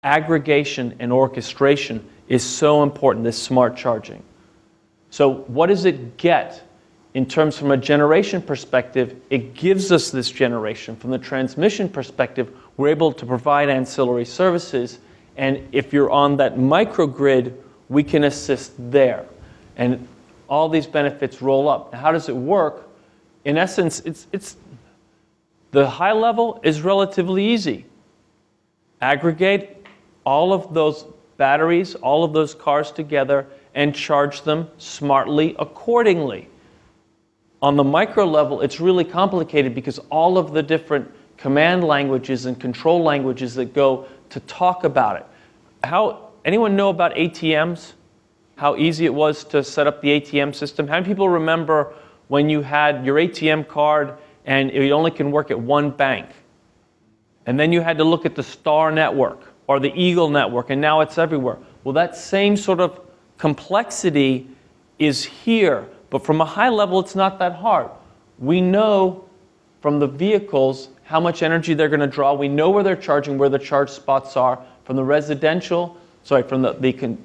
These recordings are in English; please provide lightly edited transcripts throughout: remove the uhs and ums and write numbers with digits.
aggregation and orchestration is so important, this smart charging. So what does it get in terms from a generation perspective? It gives us this generation. From the transmission perspective, we're able to provide ancillary services, and if you're on that microgrid, we can assist there. And all these benefits roll up. Now, how does it work? In essence, it's the high level is relatively easy. Aggregate all of those batteries, all of those cars together, and charge them smartly accordingly. On the micro level, it's really complicated because all of the different command languages and control languages that go to talk about it. Anyone know about ATMs? How easy it was to set up the ATM system? How many people remember when you had your ATM card and it only can work at one bank? And then you had to look at the Star network or the Eagle network, and now it's everywhere. Well, that same sort of complexity is here, but from a high level, it's not that hard. We know from the vehicles how much energy they're going to draw. We know where they're charging, where the charge spots are, from the from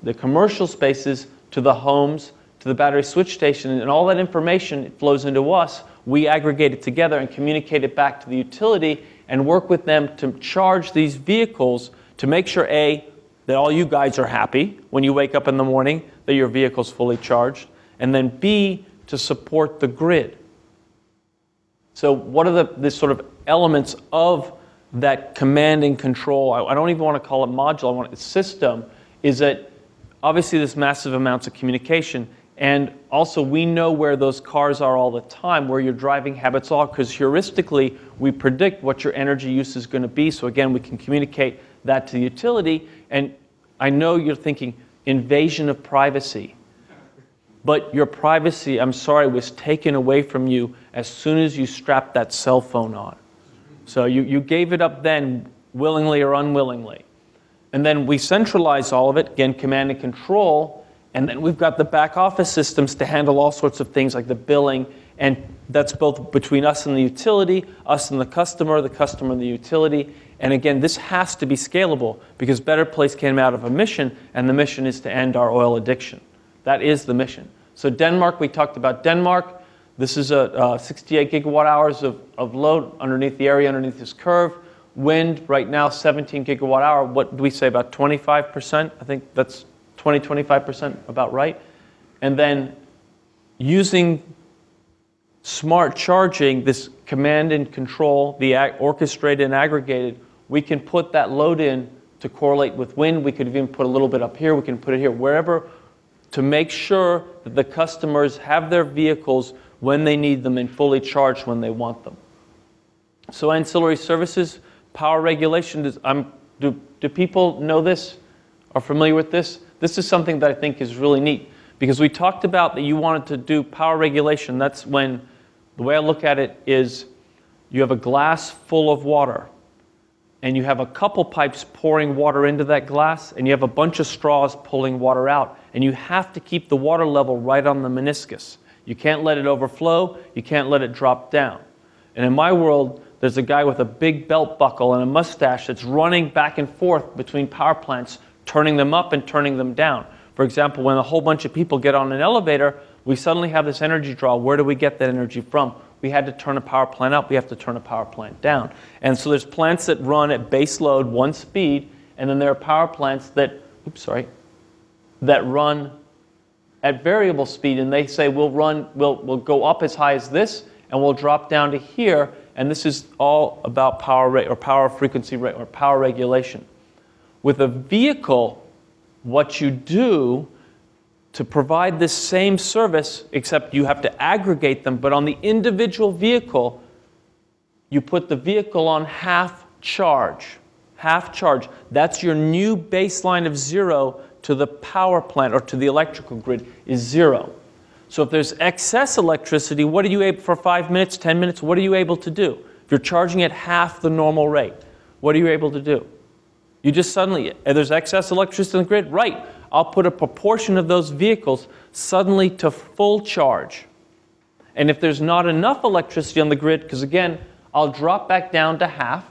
the commercial spaces to the homes, to the battery switch station, and all that information flows into us. We aggregate it together and communicate it back to the utility and work with them to charge these vehicles to make sure, A, that all you guys are happy when you wake up in the morning, that your vehicle's fully charged, and then B, to support the grid. So what are the sort of elements of that command and control? I don't even want to call it module, I want it system, is that obviously there's massive amounts of communication, and also we know where those cars are all the time, where your driving habits are, because heuristically we predict what your energy use is going to be, so again we can communicate that to the utility. And I know you're thinking, invasion of privacy. But your privacy, I'm sorry, was taken away from you as soon as you strapped that cell phone on. So you gave it up then, willingly or unwillingly. And then we centralize all of it, again, command and control, and then we've got the back office systems to handle all sorts of things like the billing, and that's both between us and the utility, us and the customer and the utility. And again, this has to be scalable because Better Place came out of a mission, and the mission is to end our oil addiction. That is the mission. So Denmark, we talked about Denmark. This is a 68 gigawatt hours of load underneath the area, underneath this curve. Wind, right now, 17 gigawatt hour. What do we say, about 25%? I think that's 25% about right. And then using smart charging, this command and control, the orchestrated and aggregated, we can put that load in to correlate with wind. We could even put a little bit up here. We can put it here, wherever, to make sure that the customers have their vehicles when they need them and fully charged when they want them. So ancillary services, power regulation, do people know this, are familiar with this? This is something that I think is really neat, because we talked about that you wanted to do power regulation. That's when, the way I look at it is, you have a glass full of water, and you have a couple pipes pouring water into that glass, and you have a bunch of straws pulling water out, and you have to keep the water level right on the meniscus. You can't let it overflow, you can't let it drop down. And in my world, there's a guy with a big belt buckle and a mustache that's running back and forth between power plants, turning them up and turning them down. For example, when a whole bunch of people get on an elevator, we suddenly have this energy draw. Where do we get that energy from? We had to turn a power plant up, we have to turn a power plant down. And so there's plants that run at base load, one speed, and then there are power plants that, that run at variable speed, and they say we'll go up as high as this, and we'll drop down to here, and this is all about power rate or power frequency rate or power regulation. With a vehicle, what you do to provide this same service, except you have to aggregate them, but on the individual vehicle, you put the vehicle on half charge. Half charge. That's your new baseline of 0 to the power plant or to the electrical grid is 0. So if there's excess electricity, what are you able, for 5 minutes, 10 minutes, what are you able to do? If you're charging at half the normal rate, what are you able to do? You just suddenly, there's excess electricity in the grid, right, I'll put a proportion of those vehicles suddenly to full charge. And if there's not enough electricity on the grid, because again, I'll drop back down to half,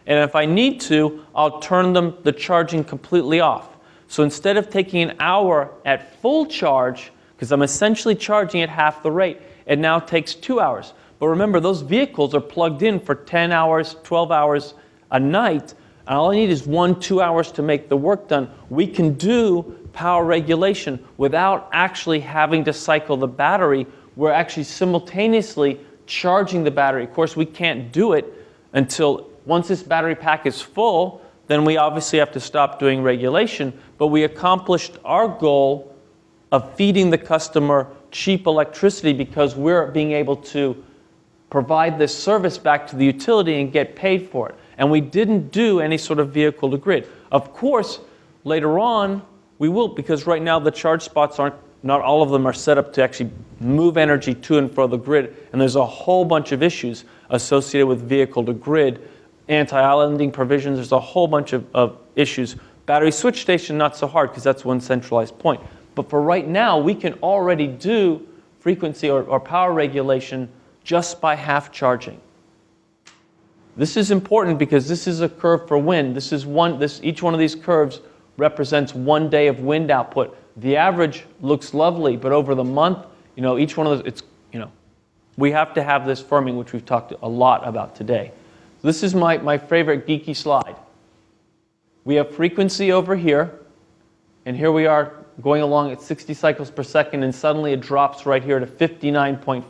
And if I need to, I'll turn the charging completely off. So instead of taking an hour at full charge, because I'm essentially charging at half the rate, it now takes 2 hours. But remember, those vehicles are plugged in for 10 hours, 12 hours a night, and all I need is 1-2 hours to make the work done. We can do power regulation without actually having to cycle the battery. We're actually simultaneously charging the battery. Of course, we can't do it until once this battery pack is full, then we obviously have to stop doing regulation, but we accomplished our goal of feeding the customer cheap electricity because we're being able to provide this service back to the utility and get paid for it. And we didn't do any sort of vehicle to grid. Of course, later on, we will, because right now the charge spots aren't, not all of them are set up to actually move energy to and from the grid, and there's a whole bunch of issues associated with vehicle to grid, anti-islanding provisions, there's a whole bunch of issues. Battery switch station, not so hard because that's one centralized point. But for right now, we can already do frequency or power regulation just by half charging. This is important because this is a curve for wind. Each one of these curves represents 1 day of wind output. The average looks lovely, but over the month, each one of those, we have to have this firming, which we've talked a lot about today. This is my favorite geeky slide. We have frequency over here, and here we are going along at 60 cycles per second, and suddenly it drops right here to 59.4.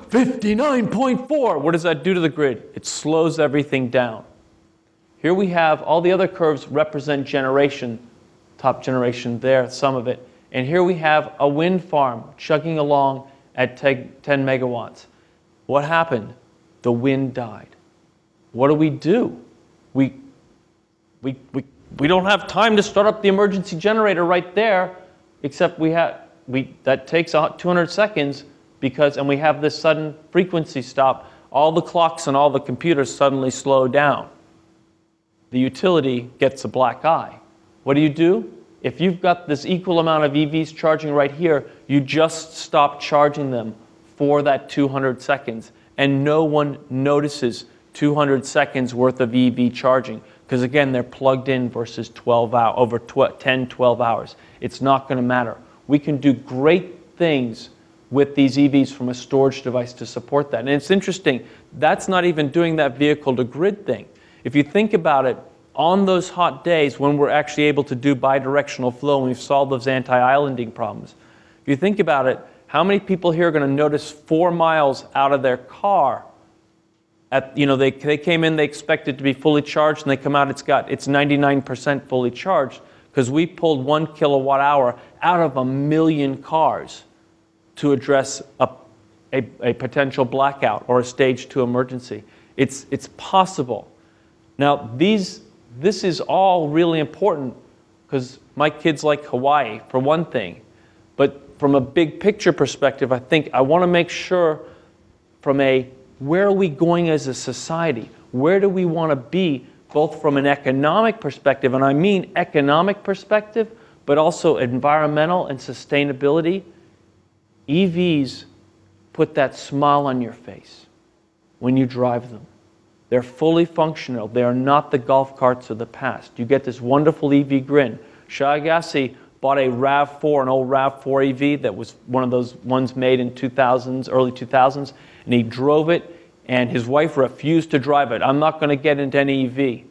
59.4! What does that do to the grid? It slows everything down. Here we have all the other curves represent generation, top generation there, some of it. And here we have a wind farm chugging along at 10 megawatts. What happened? The wind died. What do? We don't have time to start up the emergency generator right there, except that takes 200 seconds and we have this sudden frequency stop. All the clocks and all the computers suddenly slow down. The utility gets a black eye. What do? If you've got this equal amount of EVs charging right here, you just stop charging them for that 200 seconds, and no one notices 200 seconds worth of EV charging. Because again, they're plugged in versus 12 hours. It's not going to matter. We can do great things with these EVs from a storage device to support that. And it's interesting, that's not even doing that vehicle to grid thing. If you think about it, on those hot days when we're actually able to do bidirectional flow and we've solved those anti-islanding problems, if you think about it, how many people here are going to notice 4 miles out of their car they came in, they expected to be fully charged, and they come out, it's 99% fully charged, because we pulled 1 kilowatt hour out of 1 million cars to address a potential blackout or a stage 2 emergency. It's possible. Now, this is all really important because my kids like Hawaii, for one thing. But from a big picture perspective, I think I want to make sure where are we going as a society? Where do we want to be, both from an economic perspective, and I mean economic perspective, but also environmental and sustainability? EVs put that smile on your face when you drive them. They're fully functional. They are not the golf carts of the past. You get this wonderful EV grin. Shai Agassi bought a RAV4, an old RAV4 EV that was one of those ones made in early 2000s, and he drove it, and his wife refused to drive it. I'm not going to get into any EV.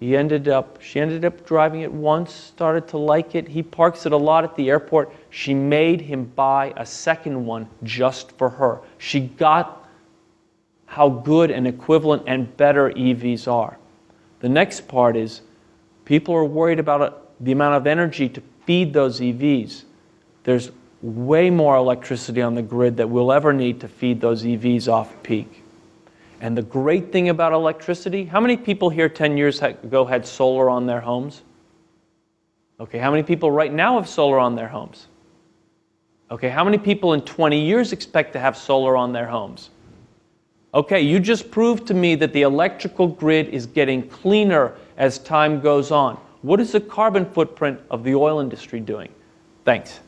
She ended up driving it once, started to like it. He parks it a lot at the airport. She made him buy a second one just for her. She got how good and equivalent and better EVs are. The next part is people are worried about the amount of energy to feed those EVs. There's way more electricity on the grid that we'll ever need to feed those EVs off peak. And the great thing about electricity, how many people here 10 years ago had solar on their homes? Okay, how many people right now have solar on their homes? Okay, how many people in 20 years expect to have solar on their homes? Okay, you just proved to me that the electrical grid is getting cleaner as time goes on. What is the carbon footprint of the oil industry doing? Thanks.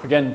Again,